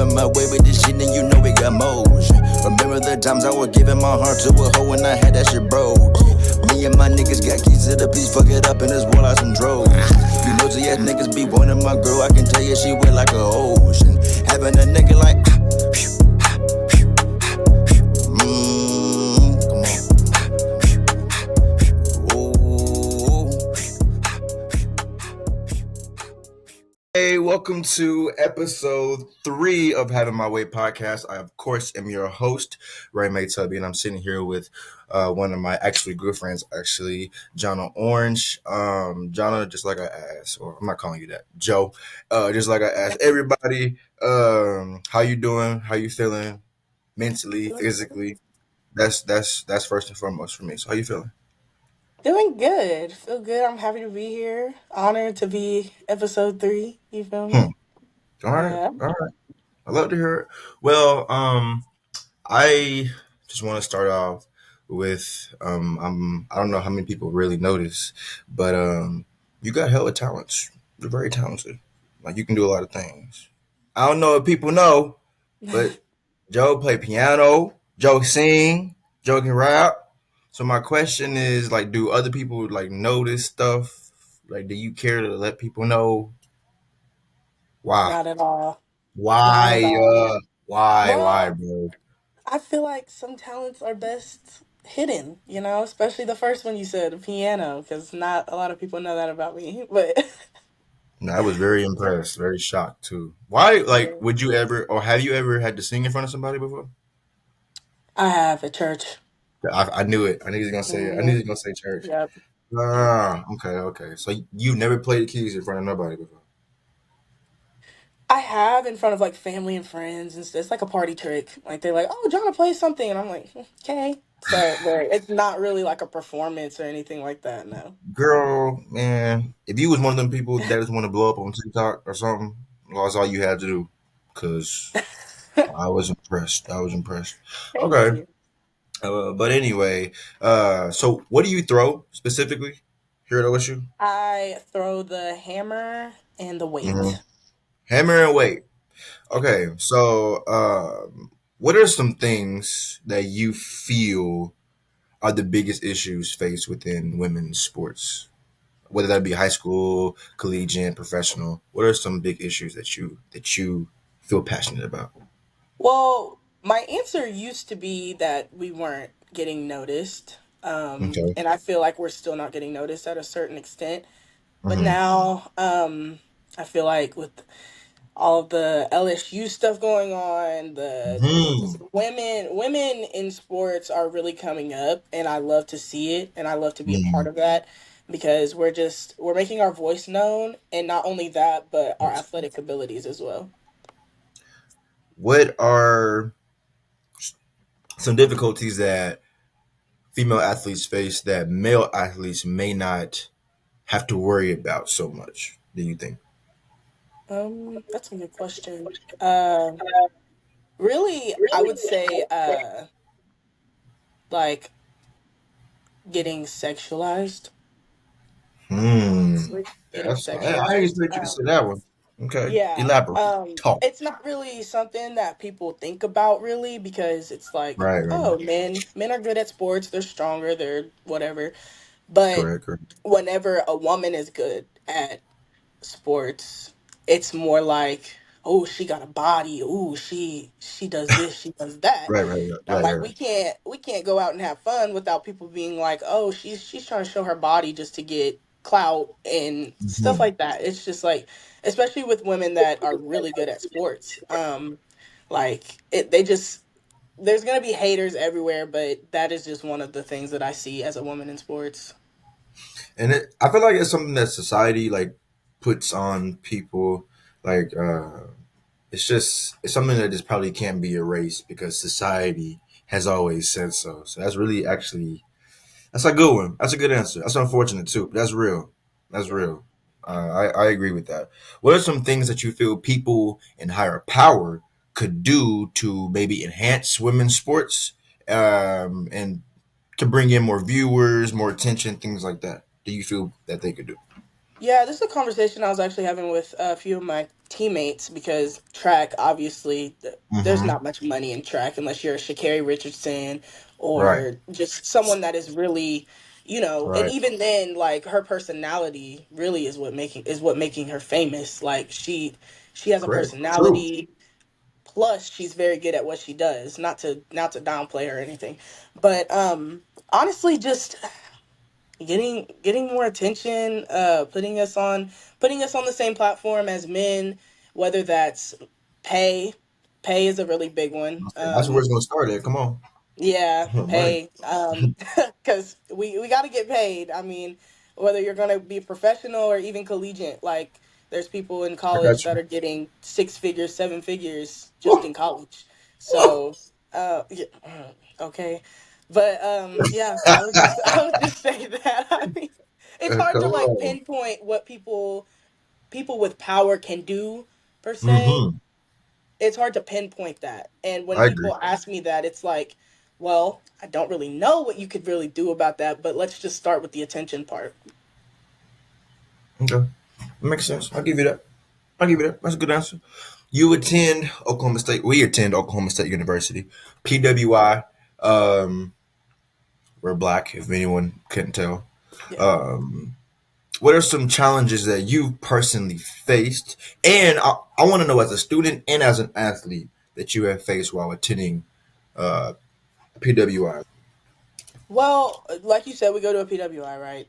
having my way with this shit, and you know we got motion. Remember the times I was giving my heart to a hoe and I had that shit broke. Me and my niggas got keys to the beach, fuck it up in this world like some droves. You nosy ass niggas be wanting my girl, I can tell you she wet like a ocean. Having a nigga like, come on. Ooh. Hey, welcome to episode 3 of Having My Way podcast. I, of course, am your host, Ray May Tubby, and I'm sitting here with one of my actually good friends, Johnna Orange. Johnna, just like I asked, or I'm not calling you that, Joe, just like I asked everybody, how you doing? How you feeling mentally, physically? That's first and foremost for me. So how you feeling? Doing good. Feel good. I'm happy to be here. Honored to be episode 3. You feel Hmm. me? All right, Yeah. all right. I love to hear it. Well, I just want to start off with I don't know how many people really notice, but you got hella talents. You're very talented. Like you can do a lot of things. I don't know if people know, but Joe play piano, Joe sing, Joe can rap. So my question is like, do other people like notice stuff? Like, do you care to let people know why? Not at all. Not at Why? all. Why, Well, bro? I feel like some talents are best hidden, especially the first one you said, the piano, because not a lot of people know that about me. But No, I was very impressed, very shocked too. Why, like, yeah. would you ever, or have you ever had to sing in front of somebody before? I have at church. I knew it. I knew he was gonna say it. I knew he Hmm. was gonna say church. Yep. Ah, okay. So you never played keys in front of nobody before? I have in front of like family and friends and stuff. It's like a party trick. Like they're like, "Oh, Johnna plays something," and I'm like, "Okay." So, but it's not really like a performance or anything like that. No. Girl, man, if you was one of them people that just want to blow up on TikTok or something, well, that's all you had to do. Cause I was impressed. I was impressed. Thank Okay, you. but anyway, so what do you throw specifically here at OSU? I throw the hammer and the Mm-hmm. weight. Hammer and weight. Yep. Okay, so what are some things that you feel are the biggest issues faced within women's sports, whether that be high school, collegiate, professional? What are some big issues that you feel passionate about? Well, my answer used to be that we weren't getting noticed. Okay. And I feel like we're still not getting noticed at a certain extent. But Mm-hmm. now, I feel like with all of the LSU stuff going on, the just Mm-hmm. women in sports are really coming up, and I love to see it, and I love to be a Mm-hmm. part of that because we're making our voice known, and not only that, but our athletic abilities as well. What are some difficulties that female athletes face that male athletes may not have to worry about so much? Do you think? That's a good question. Really, I would say like getting sexualized. Hmm. Honestly, Yeah, getting I didn't sexualized. expect you to say that one. Okay. Yeah. Elaborate. Talk. It's not really something that people think about really because it's like, Right, right. oh, men are good at sports, they're stronger, they're whatever. But Correct, correct. whenever a woman is good at sports, it's more like, oh, she got a body. Oh, she does this, she does that. Right, right, right, And I'm right, like, right. we can't go out and have fun without people being like, oh, she's trying to show her body just to get clout and stuff Mhm. like that. It's just like, especially with women that are really good at sports. Like they just there's gonna be haters everywhere, but that is just one of the things that I see as a woman in sports. And I feel like it's something that society like puts on people. Like it's something that just probably can't be erased because society has always said so. So that's really actually that's a good one. That's a good answer. That's unfortunate too, but that's real. That's Yeah. real. I agree with that. What are some things that you feel people in higher power could do to maybe enhance women's sports and to bring in more viewers, more attention, things like that? Do you feel that they could do? Yeah, this is a conversation I was actually having with a few of my teammates because track, obviously, there's Mm-hmm. not much money in track unless you're a Sha'Carri Richardson Right. or just someone that is really, and Right. even then, like her personality really is what making her famous. Like she has a Correct. True. personality. Plus, she's very good at what she does. Not to downplay her or anything, but honestly, just getting more attention, putting us on the same platform as men, whether that's pay. Pay is a really big one. That's where it's gonna start at. Come on. Yeah, Money. pay. Because we got to get paid. I mean, whether you're going to be professional or even collegiate, like there's people in I college got you. that are getting six figures, seven figures just Woo! in college. Woo! So, yeah, okay, but yeah, I would just say that. I mean, it's hard Come to like on. pinpoint what people with power can do per se. Mm-hmm. It's hard to pinpoint that. And when I agree. people ask me that, it's like, well, I don't really know what you could really do about that, but let's just start with the attention part. Okay. That makes sense. I'll give you that. I'll give you that. That's a good answer. You attend Oklahoma State. We attend Oklahoma State University. PWI. Um, we're black, if anyone couldn't tell. Yeah. Um, what are some challenges that you personally faced? And I want to know, as a student and as an athlete, that you have faced while attending uh, PWI. Well, like you said, we go to a PWI, right?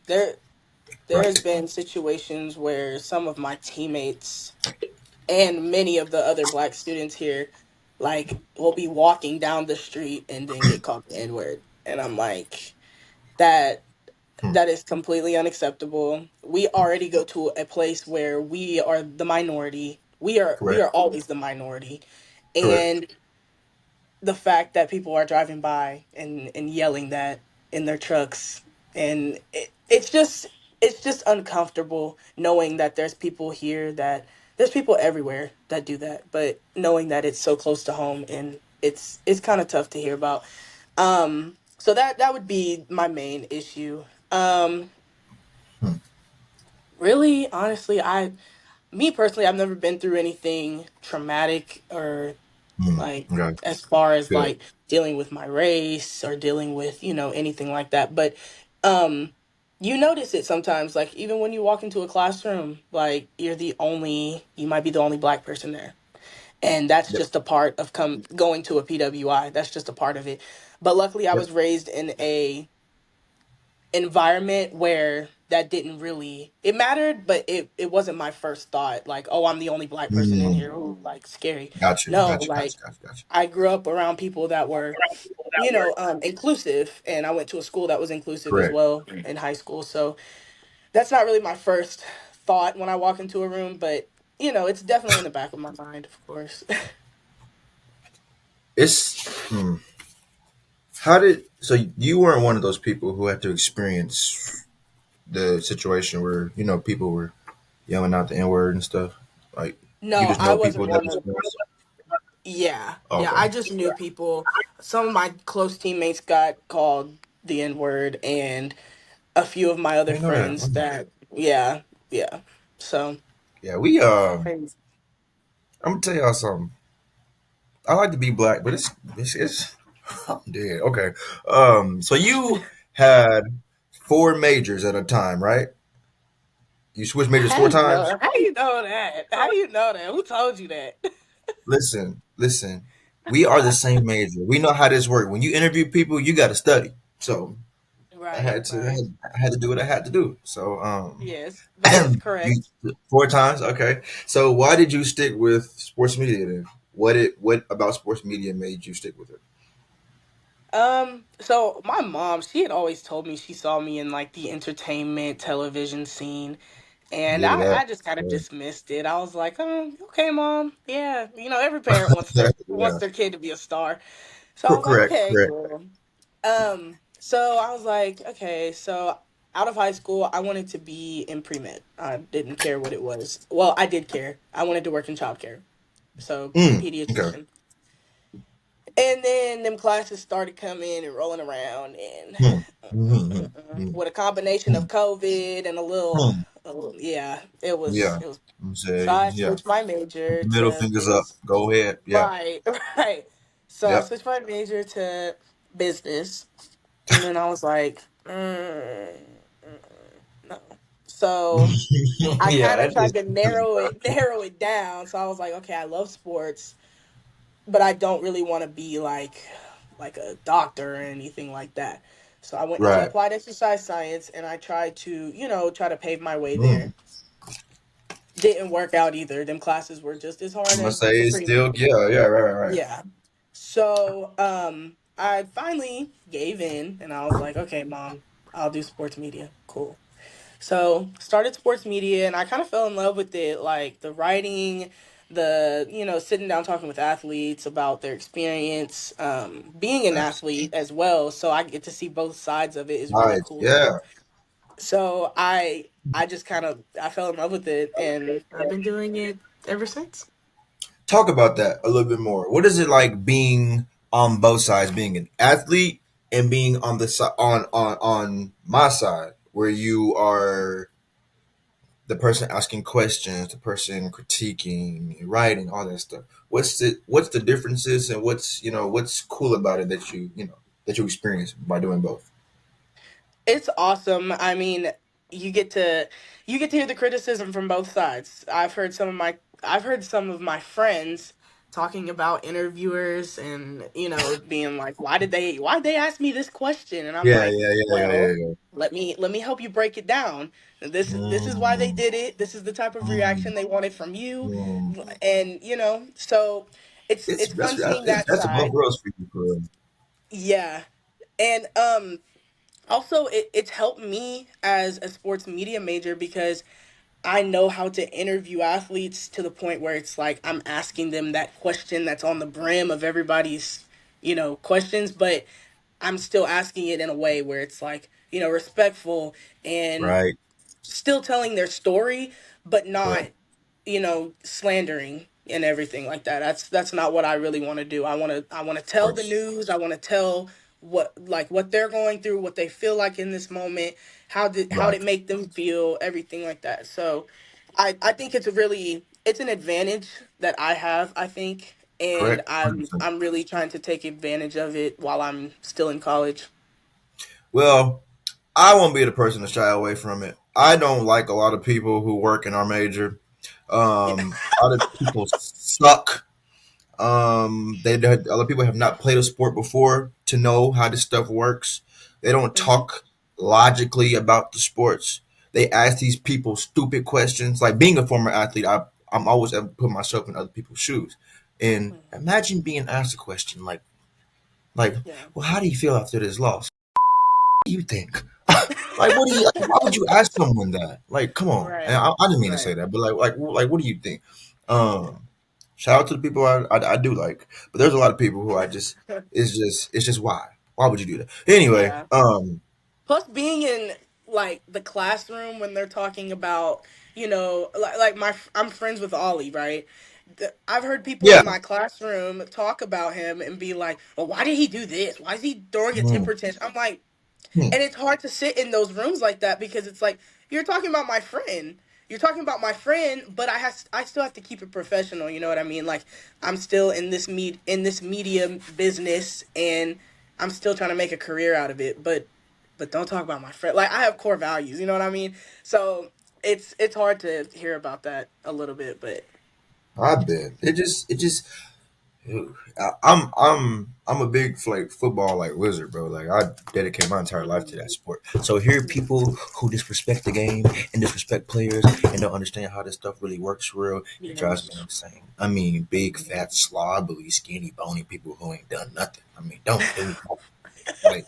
There Right. has been situations where some of my teammates and many of the other black students here, like, will be walking down the street and then get called the N word, and I'm like, that Hmm. that is completely unacceptable. We already go to a place where we are the minority. We are Correct. always the minority. Correct. And the fact that people are driving by and yelling that in their trucks, and it's just uncomfortable knowing that there's people everywhere that do that, but knowing that it's so close to home, and it's kind of tough to hear about. So that would be my main issue. um Hmm. Really, honestly, me personally, I've never been through anything traumatic or Hmm. like Okay. as far as Good. like dealing with my race or dealing with, anything like that. But um you notice it sometimes, like even when you walk into a classroom, like you might be the only black person there. And that's Yep. just a part of come going to a PWI. That's just a part of it. But luckily I Yep. was raised in a environment where that didn't really it mattered, but it wasn't my first thought, like, oh, I'm the only black person in Mm. here, oh, like scary. Got you. No, Got you. Got like you. Got you. Got you. I grew up around people that were, inclusive, and I went to a school that was inclusive as Correct. well in high school. So that's not really my first thought when I walk into a room, but it's definitely in the back of my mind, of course. It's how did so you weren't one of those people who had to experience the situation where people were yelling out the N word and stuff. Like you No, just I know wasn't people that one of experience. Yeah, Oh, yeah. okay, I just knew people. Some of my close teammates got called the N word, and a few of my I other didn't know that. friends that, yeah, yeah. So, Yeah, we crazy. I'm gonna tell y'all something. I like to be black, but it's I'm dead. Okay. So you had four majors at a time, right? You switched majors four How you times. know? How you know that? How you know that? Who told you that? Listen, listen. We are the same major. We know how this works. When you interview people, you got to study. So Right, right. I had to do what I had to do. So Yes, that is you correct. four times, okay. So why did you stick with sports media then? What about sports media made you stick with it? So my mom, she had always told me she saw me in like the entertainment television scene. And Give it I up. just kind of Yeah. dismissed it. I was like, oh, okay, mom. Yeah. Every parent wants their Yeah. kid to be a star. So I was like, Correct. okay, Correct. cool. So I was like, okay, so out of high school, I wanted to be in pre-med. I didn't care what it was. Well, I did care. I wanted to work in childcare. So Okay. pediatrician. And then them classes started coming and rolling around, and Hmm. Hmm. Hmm. with a combination Hmm. of COVID and Hmm. yeah, it was Yeah. it was. I'm So saying, I yeah. switched my major Middle to fingers up. business. Go ahead. Yeah. Right, right. So I Yep. switched my major to business, and then I was like, no. So I Yeah, kind of that tried just to narrow it down. So I was like, okay, I love sports, but I don't really want to be like a doctor or anything like that. So I went into right. applied exercise science and I tried to, try to pave my way Mm. there. Didn't work out either. Them classes were just as hard I'm gonna as say the it's previous. still, yeah, yeah, right, right, right. Yeah. So, I finally gave in and I was like, okay, mom, I'll do sports media. Cool. So started sports media and I kind of fell in love with it, like the writing, sitting down talking with athletes about their experience, being an That's athlete as well. So I get to see both sides of it is really nice. cool too. Yeah. So I just kind of I fell in love with it and I've been doing it ever since. Talk about that a little bit more. What is it like being on both sides, being an athlete and being on the side on my side, where you are the person asking questions, the person critiquing, writing, all that stuff. What's the differences and what's cool about it that you experience by doing both? It's awesome. I mean, you get to you get to hear the criticism from both sides. I've heard some of my friends talking about interviewers and, being like, why did they ask me this question? And I'm Yeah, like, yeah, yeah, yeah, yeah, well, yeah. let me help you break it down. This is why they Mm, did it. This is the type of mm, reaction they wanted from you. mm. And, so It's it's fun seeing it's that that's above side. girls for you, for real. Yeah. And also it's helped me as a sports media major because I know how to interview athletes to the point where it's like I'm asking them that question that's on the brim of everybody's, questions, but I'm still asking it in a way where it's like, respectful and Right. still telling their story, but not, Correct. slandering and everything like that. That's not what I really want to do. I want to Of tell the course. news. I want to tell what they're going through, what they feel like in this moment, how Right. did it make them feel, everything like that. So I think it's an advantage that I have, I think, and Correct. I'm 100%. I'm really trying to take advantage of it while I'm still in college. Well, I won't be the person to shy away from it. I don't like a lot of people who work in our major. Yeah. A lot of people suck. Other people have not played a sport before to know how this stuff works. They don't Hmm. talk logically about the sports. They ask these people stupid questions. Like being a former athlete, I'm always put myself in other people's shoes, and Hmm. imagine being asked a question like, Yeah. well, how do you feel after this loss? What do you think? Like, what do you? Like, why would you ask someone that? Like, come on. And Right. I didn't mean to say Right. that, but like, what do you think? Shout out to the people I do like, but there's a lot of people who I just it's just why would you do that anyway? Yeah. Plus, being in like the classroom when they're talking about, I'm friends with Ollie, right? I've heard people Yeah. in my classroom talk about him and be like, "Well, why did he do this? Why is he throwing a Hmm. temper tantrum?" I'm like, Hmm. and it's hard to sit in those rooms like that because it's like you're talking about my friend. You're talking about my friend, but I still have to keep it professional. You know what I mean? Like I'm still in this media business, and I'm still trying to make a career out of it. But don't talk about my friend. Like I have core values. You know what I mean? So it's hard to hear about that a little bit, but I bet it just I'm a big like football like wizard, bro. Like I dedicate my entire life to mm, that sport. So hear yeah, people who disrespect the game and disrespect players and don't understand how this stuff really works for real, it drives me yes, insane. I mean, big mhm. fat slobbly skinny bony people who ain't done nothing. I mean, don't do that. Like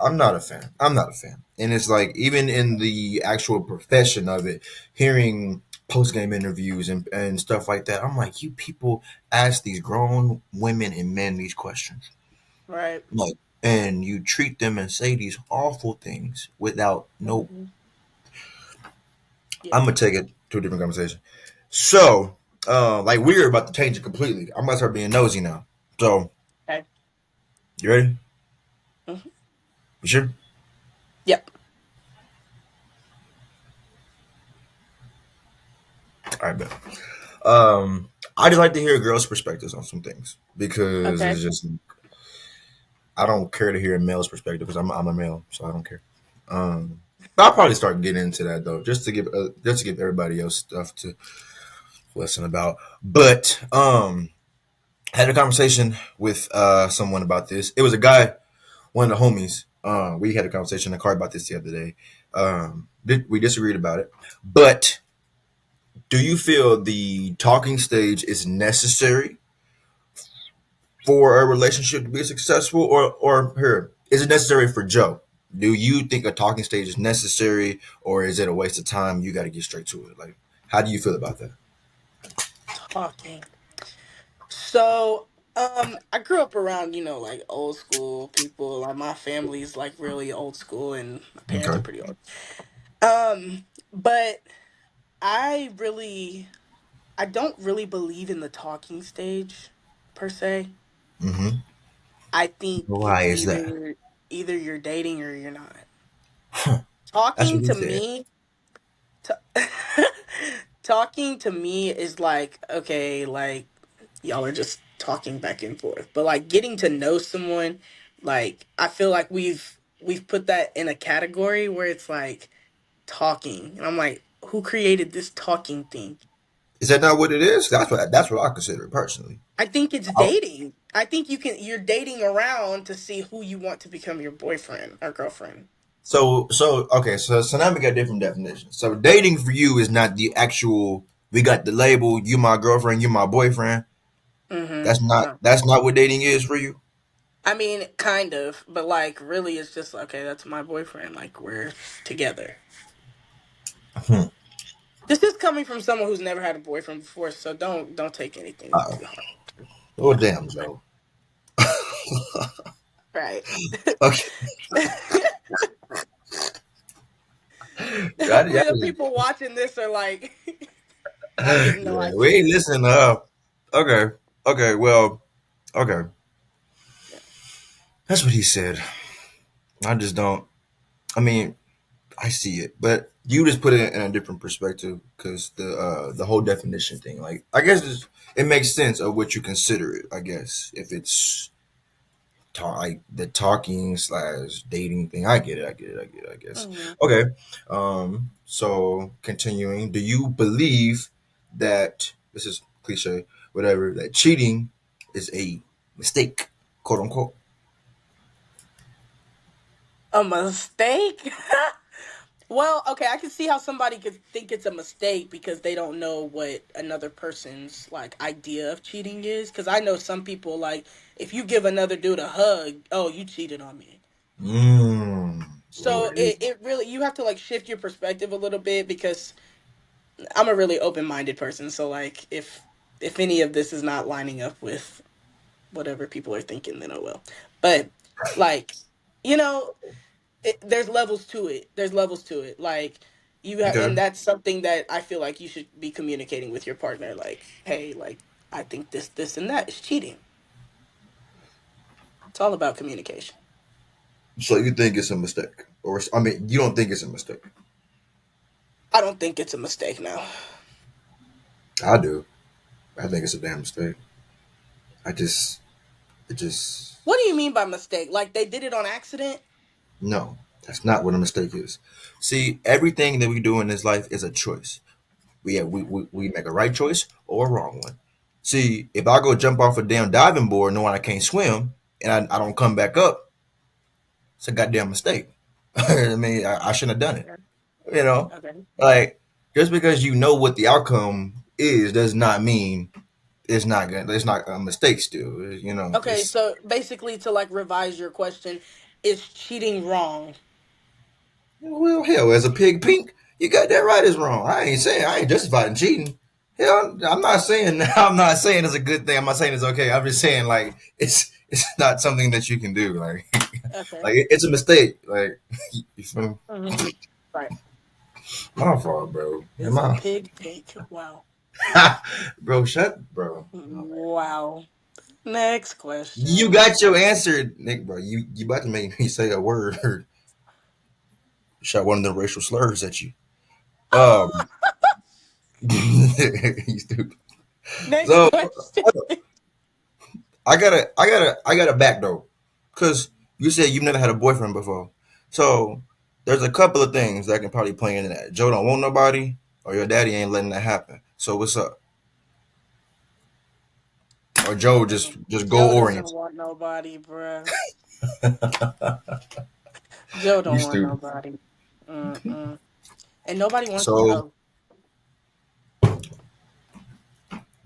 I'm not a fan. I'm not a fan. And it's like even in the actual profession of it, hearing post game interviews and stuff like that, I'm like, you people ask these grown women and men these questions. Right, Like and you treat them and say these awful things without no hmm, I'm yeah, gonna take it to a different conversation. So, like we're about to change it completely. I'm about to start being nosy now. So, Okay. you ready? Hmm. You sure? Yep. All right, bet. I just like to hear girls' perspectives on some things because Okay. it's just I don't care to hear a male's perspective because I'm a male, so I don't care. But I'll probably start getting into that though, just to give everybody else stuff to listen about. But I had a conversation with someone about this. It was a guy, one of the homies. We had a conversation in the car about this the other day. We disagreed about it, but do you feel the talking stage is necessary for a relationship to be successful, or here is it necessary for Joe? Do you think a talking stage is necessary, or is it a waste of time? You got to get straight to it. Like, how do you feel about that? Talking. So, I grew up around, like old school people. Like my family's like really old school and my parents are Okay. pretty old. But I really I don't really believe in the talking stage per se. Mm-hmm. I think Why it's is that? either you're dating or you're not. That's Talking what he to said. me to, talking to me is like okay, like y'all are just talking back and forth. But like getting to know someone, like I feel like we've put that in a category where it's like talking. And I'm like, who created this talking thing? Is that not what it is? That's what I consider it personally. I think it's Oh. dating. I think you're dating around to see who you want to become your boyfriend or girlfriend. So okay, so now we got different definitions. So dating for you is not the actual. We got the label. You my girlfriend. You my boyfriend. Mm-hmm. That's No. not what dating is for you. I mean, kind of, but like really it's just okay, that's my boyfriend. Like we're together. Hmm. This is coming from someone who's never had a boyfriend before, so don't take anything Uh, too hard. oh Yeah. damn, Joe. Right. Okay. The people watching this are like not getting no Yeah, we ain't ideas. listening. Okay, okay, well, okay. Yeah. That's what he said. I just don't. I mean, I see it, but you just put it in a different perspective because the whole definition thing. Like, I guess it makes sense of what you consider it. I guess if it's like the talking slash dating thing. I get it. I get it. I get it. I guess. Hmm. Okay. So continuing, do you believe that this is cliche, whatever, that cheating is a mistake, quote unquote? A mistake? Well, okay, I can see how somebody could think it's a mistake because they don't know what another person's like idea of cheating is. Because I know some people like if you give another dude a hug, oh, you cheated on me. Mm. So Lord. it really you have to like shift your perspective a little bit because I'm a really open minded person. So like if any of this is not lining up with whatever people are thinking, then oh well. But like you know there's levels to it. There's levels to it. Like you have, Okay. and that's something that I feel like you should be communicating with your partner. Like, hey, like I think this, and that is cheating. It's all about communication. So you think it's a mistake, or I mean, you don't think it's a mistake? I don't think it's a mistake now. I do. I think it's a damn mistake. I just, it just What do you mean by mistake? Like they did it on accident? no. That's not what a mistake is. See, everything that we do in this life is a choice. We make a right choice or a wrong one. See, if I go jump off a damn diving board knowing I can't swim and I don't come back up, it's a goddamn mistake. I mean, I shouldn't have done it. Okay. You know, Okay. like just because you know what the outcome is does not mean it's not gonna. It's not a mistake. Still, you know, Okay. it's So basically, to like revise your question, is cheating wrong? well, hell, as a pig pink, you got that right as wrong. I ain't saying I ain't justifying cheating. Hell, I'm not saying I'm not saying it's a good thing. I'm not saying it's okay. I'm just saying like it's not something that you can do. Like Okay. like it's a mistake. Like you feel Hmm. Right. my fault, bro. Is Am a I? pig pink? Wow. Bro, shut, bro. Oh, Wow. Next You question. got your answer, Nick, bro. You about to make me say a word. Shot one of the racial slurs at you. Um, you stupid. Next So question. I got a back though, cause you said you've never had a boyfriend before. So there's a couple of things that can probably play into that. Joe don't want nobody, or your daddy ain't letting that happen. So what's up? Or Joe just goal Joe doesn't oriented. want nobody, bruh. Joe You don't want stupid. nobody. Mm-mm. And nobody wants So Joe.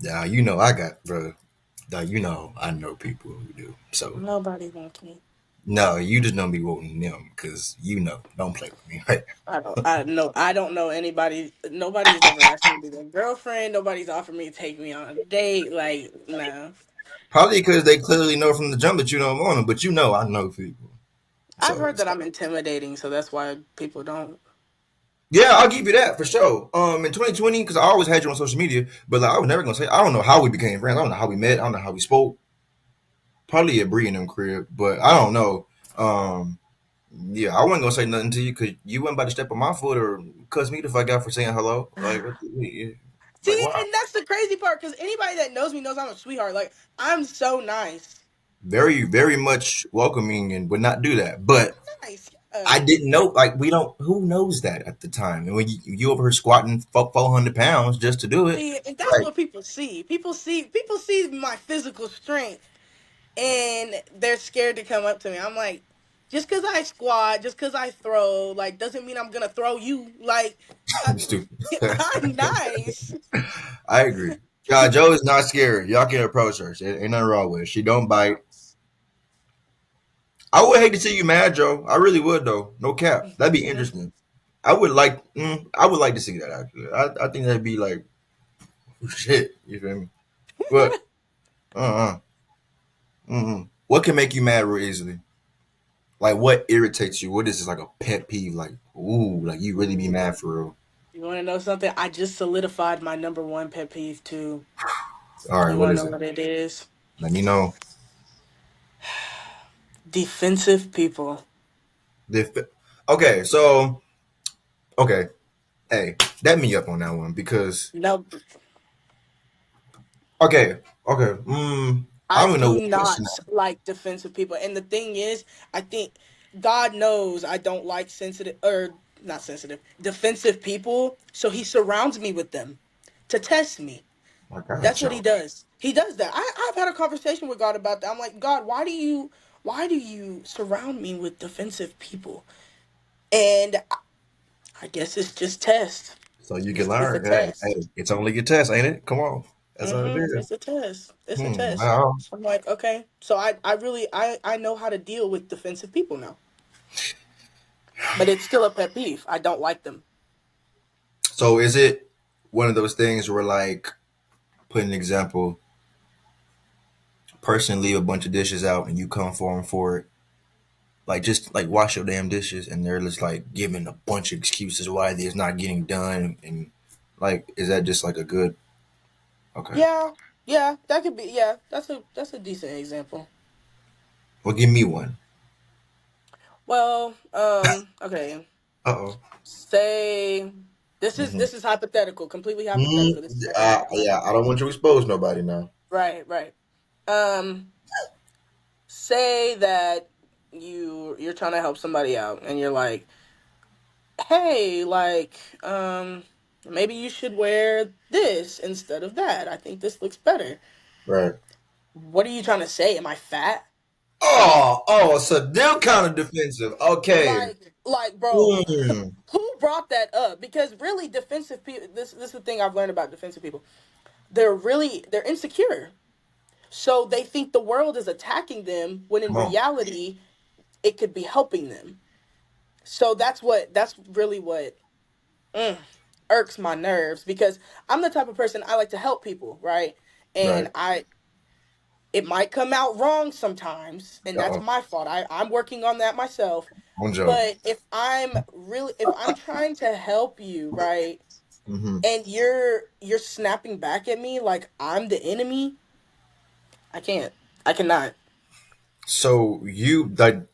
yeah, you know I got brother. Now you know I know people who do. So Nobody wants me. no, you just don't be wanting them because you know don't play with me, right? I don't know anybody. Nobody's ever asked me to be their girlfriend. Nobody's offered me to take me on a date. Like, no. Probably because they clearly know from the jump that you don't want them, but you know I know people. I've So heard that I'm intimidating, so that's why people don't. yeah, I'll give you that for sure. In 2020, because I always had you on social media, but like, I was never gonna say I don't know how we became friends. I don't know how we met. I don't know how we spoke. Probably at Bree in them crib, but I don't know. Um, yeah, I wasn't gonna say nothing to you because you wasn't about to step on my foot or cuss me the fuck out for saying hello. Like, like See, wow, and that's the crazy part because anybody that knows me knows I'm a sweetheart. Like, I'm so nice. very very much welcoming and would not do that. But Nice. I didn't know. Like we don't. Who knows that at the time? And when you over here squatting 400 pounds just to do it, See, and that's like what people see. People see my physical strength and they're scared to come up to me. I'm like, just because I squat, just because I throw, like, doesn't mean I'm gonna throw you. Like, I, stupid. I'm nice. I agree. Joe is not scary. Y'all can approach her. Ain't nothing wrong with her. She don't bite. I would hate to see you mad, Joe. I really would, though. No cap. That'd be interesting. I would like to see that actually. I think that'd be like shit. You feel me? But uh what can make you mad real easily? Like what irritates you? What is this like a pet peeve? Like ooh, like you really be Ooh, mad for real? you want to know something? I just solidified my number one pet peeve too. All right, You what want to is know it? what it is? Let me know. Defensive people. Def- okay, so okay, hey, that me up on that one because No, okay, okay, I I don't even know do what not question. like defensive people. And the thing is, I think God knows I don't like sensitive or not sensitive, defensive people. So he surrounds me with them to test me. I got That's what he y'all. does. He does that. I've had a conversation with God about that. I'm like, God, why do you surround me with defensive people? And I guess it's just test. So you can It's just a learn. Hey, test. hey, it's only a test, ain't it? Come on, that's all it is. It's a test. It's a test. Wow. So I'm like, okay. So I really I know how to deal with defensive people now. But it's still a pet peeve. I don't like them. So is it one of those things where like, put an example, person leave a bunch of dishes out and you come for them for it, like just like wash your damn dishes, and they're just like giving a bunch of excuses why it's not getting done, and like, is that just like a good? Okay, Yeah, yeah, that could be. Yeah, that's a decent example. well, give me one. Well, okay. Uh oh. Say this is Mm-hmm. this is hypothetical, completely hypothetical. This is never gonna happen. Yeah, I don't want you to expose nobody now. Right, right. Um, say that you're trying to help somebody out, and you're like, hey, like, maybe you should wear this instead of that. I think this looks better. Right. What are you trying to say? Am I fat? So they're kind of defensive. Okay. Bro, Mm, who brought that up? Because really, defensive people. This is the thing I've learned about defensive people. They're insecure, so they think the world is attacking them when in come on. reality it could be helping them. So that's really what mm, irks my nerves because I'm the type of person I like to help people, right? And Right. I it might come out wrong sometimes, and Uh that's oh. my fault. I'm working on that myself. On Joe. But if I'm trying to help you, right, Mm-hmm. and you're snapping back at me like I'm the enemy, I can't. I cannot. So you like,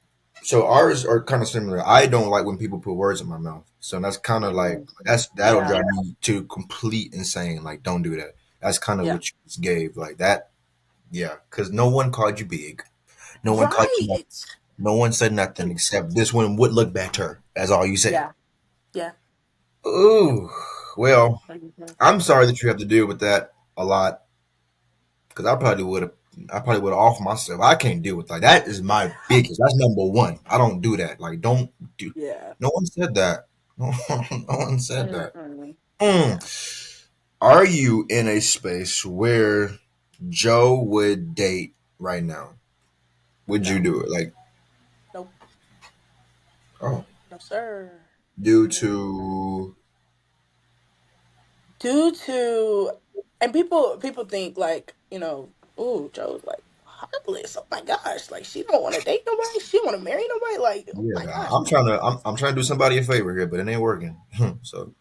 so ours are kind of similar. I don't like when people put words in my mouth. So that's kind of like Mm-mm. that'll Yeah. drive me to complete insane. Like, don't do that. That's kind of Yeah. what you just gave like that. Yeah, because no one called you big. No one called you nothing. Right. No one said nothing except this one would look better. That's all you said. Yeah. Yeah. Ooh, well, Mhm. I'm sorry that you have to deal with that a lot because I probably would have offered myself. I can't deal with like that. Is my biggest. That's number one. I don't do that. Like, don't do. Yeah. No one said that. No, no one said that. Mm-mm. Mm. Yeah. Are you in a space where Joe would date right now? Would you No. do it? Like, Nope. oh, No, sir. due No. to Due to, and people think like, oh, Joe's like heartless. Oh my gosh, like she don't want to date nobody. She don't want to marry nobody. Like, oh my yeah, gosh. I'm trying to do somebody a favor here, but it ain't working. So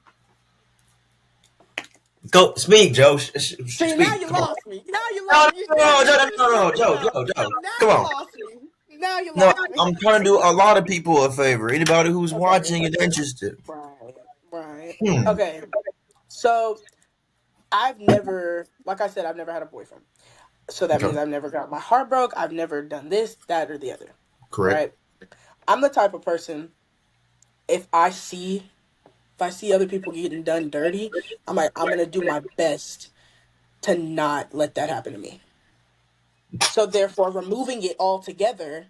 go speak, Joe. See, now Speak. you Come on. lost me. Now you No, lost. You no, said no, it no, in no, two no, no, seconds Joe, though. Joe, Joe. Now Come you on. lost me. Now you No, lost me. I'm trying to do a lot of people a favor. Anybody who's Okay. watching and interested. Right. Right. Hmm. Okay. So I've never, like I said, I've never had a boyfriend. So that Okay. means I've never got my heart broke. I've never done this, that, or the other. Correct. Right. I'm the type of person, if I see if I see other people getting done dirty, I'm like, I'm gonna do my best to not let that happen to me. So therefore, removing it altogether,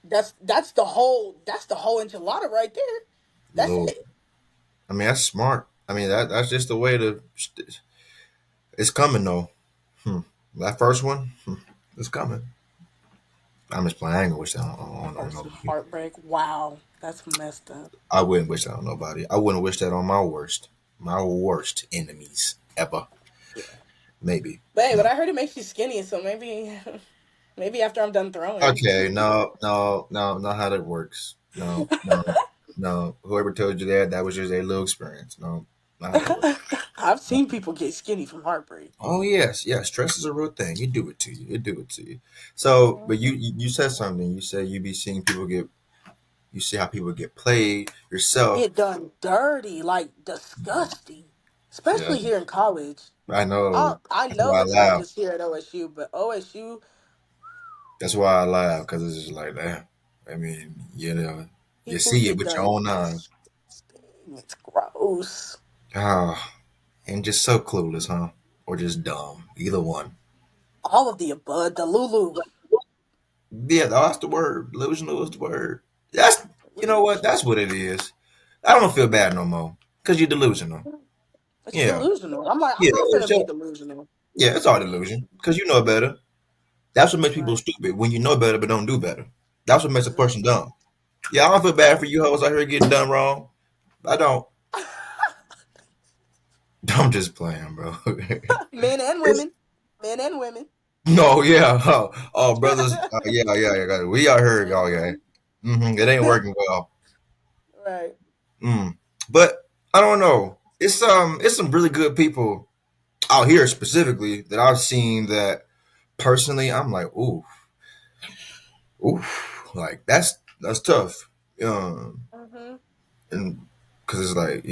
that's the whole enchilada right there. That's Lord. it. I mean, that's smart. I mean, that's just the way to. It's coming though. Hmm. That first one, it's coming. I'm just playing. I ain't gonna wish that on First nobody. heartbreak. Wow, that's messed up. I wouldn't wish that on nobody. I wouldn't wish that on my worst enemies ever. Yeah. Maybe. But hey, but No. I heard it makes you skinny, so maybe maybe after I'm done throwing. Okay. No. No. No. Not how that works. No. No. No. Whoever told you that, that was just a little experience. No. Not how that works. I've seen people get skinny from heartbreak. Oh yes, yes. Stress is a real thing. It do it to you. It do it to you. So, but you said something. You said you be seeing people get. You see how people get played. Yourself. Get done dirty, like disgusting. Yeah, Especially here in college. I I know. I That's know why I it's not laugh. just here at OSU, but OSU, That's why I laugh because it's just like that. I mean, you know, you people see it get with your done own eyes. disgusting. It's gross. Ah, and just so clueless, huh? Or just dumb. Either one. All of the above. The Lulu. Yeah, that's the word. Delusional is the word. That's you know what? Delusion. That's what it is. I don't feel bad no more because you're delusional. It's Yeah, delusional. I'm yeah. not It's gonna be just, delusional. yeah, it's all delusion because you know better. That's what makes people Right. stupid when you know better but don't do better. That's what makes a person Exactly. dumb. Yeah, I don't feel bad for you hoes out here getting done wrong. I don't. I'm just playing, bro. Men and It's, women. Men and women. no, yeah, oh, brothers, yeah. We out here, oh yeah. It ain't working well. Right. Mm. But I don't know. It's some really good people out here specifically that I've seen that personally I'm like, ooh, like that's tough. Hmm. And because it's like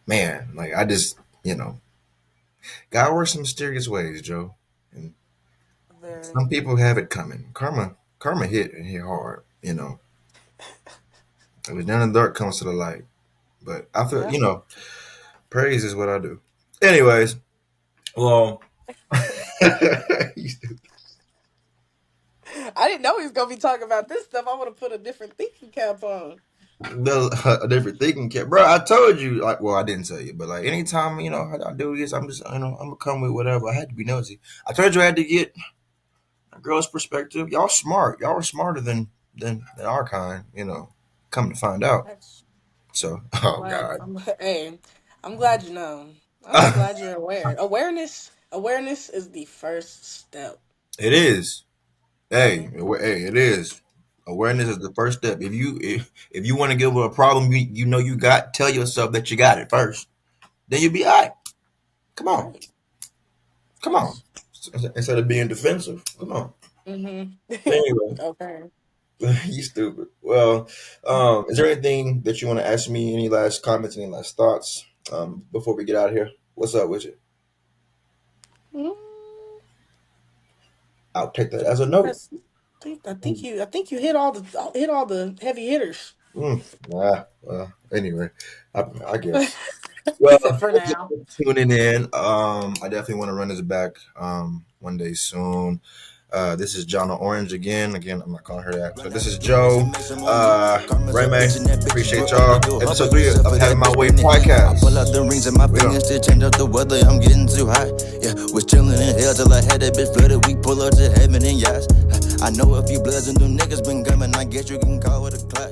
man, like I just God works in mysterious ways, Joe. And Very. some people have it coming. Karma hit and hit hard. It was down in the dark comes to the light. But I feel, Yeah. praise is what I do. Anyways, well, I didn't know he was gonna be talking about this stuff. I would have put a different thinking cap on. a different thinking, bro. I told you, like, well, I didn't tell you, but like, anytime I do this, I'm just, I'm gonna come with whatever. I had to be nosy. I told you I had to get a girl's perspective. Y'all smart. Y'all are smarter than our kind. Come to find out. That's So, I'm oh glad. God, Hey, I'm glad you know. I'm glad you're aware. Awareness is the first step. it is. Hey, Hmm. hey, it is. Awareness is the first step. If you want to get over a problem, you got tell yourself that you got it first. Then you'll be all right. Come on, Right. come on. Yes. instead of being defensive. Come on. Mm-hmm. Anyway, Okay. you stupid. Well, is there anything that you want to ask me? Any last comments? Any last thoughts? Before we get out of here, what's up with you? Mm, I'll take that as a note. I think you hit all the heavy hitters. Anyway, I guess. Well, For thank you now. for tuning in. I definitely want to run this back one day soon. This is Johnna Orange again. Again, I'm not calling her that. So this is Joe. Ray May. Appreciate y'all. Episode 3 of Having My Way podcast. I pull out the rings and my We done. fingers to change up the weather. I'm getting too hot. Yeah, was chilling in hell till I had that bitch flooded. We pull up to heaven and yachts. I know a few bloods and them niggas been coming. I guess you can call it a clock.